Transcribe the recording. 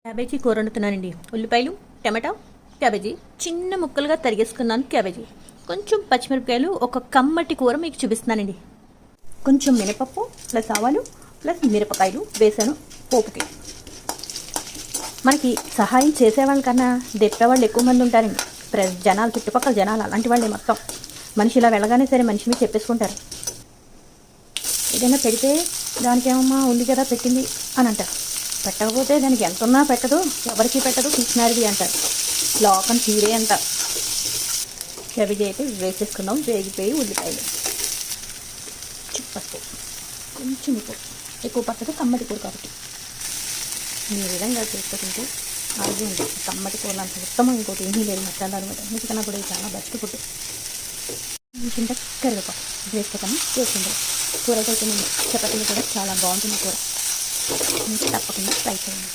Cabbage కూర వండుతున్నానండి. ఉల్లిపాయలు, టమాటా, cabbage చిన్న ముక్కలుగా తరిగేసుకున్నాను. క్యాబేజీ కొంచెం పచ్చిమిరపకాయలు, ఒక కమ్మటి కూర మీకు చూపిస్తున్నానండి. కొంచెం మినపప్పు ప్లస్ ఆవాలు ప్లస్ మిరపకాయలు వేసాను పోపుకి. మనకి సహాయం చేసేవాళ్ళకన్నా దెప్పేవాళ్ళు ఎక్కువ మంది ఉంటారండి. జనాలు, చుట్టుపక్కల జనాలు అలాంటి వాళ్ళే. మొత్తం మనిషి ఇలా వెళ్ళగానే సరే మనిషి మీద చెప్పేసుకుంటారు. ఏదైనా పెడితే దానికేమమ్మా ఉంది కదా పెట్టింది అని అంటారు. పెట్టకపోతే దానికి ఎంత ఉన్నా పెట్టదు, ఎవరికి పెట్టదు, పిచ్చినారిది అంటారు. లోకం తీరే అంటారు. క్యాబేజీ అయితే వేసేసుకున్నాం. వేగిపోయి ఉల్లిపాయలు, పసుపు, కొంచెం ఉప్పు, ఎక్కువ పట్టదు కమ్మటి కూర కాబట్టి. ఈ విధంగా చేసుకుంటే అలాగే ఉంది. కమ్మటి కూర అంత ఉత్తమం ఇంకోటి ఏమీ లేదు. మసాలా అనమాట అన్నిటికన్నా కూడా చాలా బెస్ట్ ఫుడ్. చింత కరివేపాకు వేసుకోకుండా చేసుకుంటాం. కూర అయితే చపాతీలు కూడా చాలా బాగుంటుంది కూర. తప్పకుండా ట్రై చేయండి.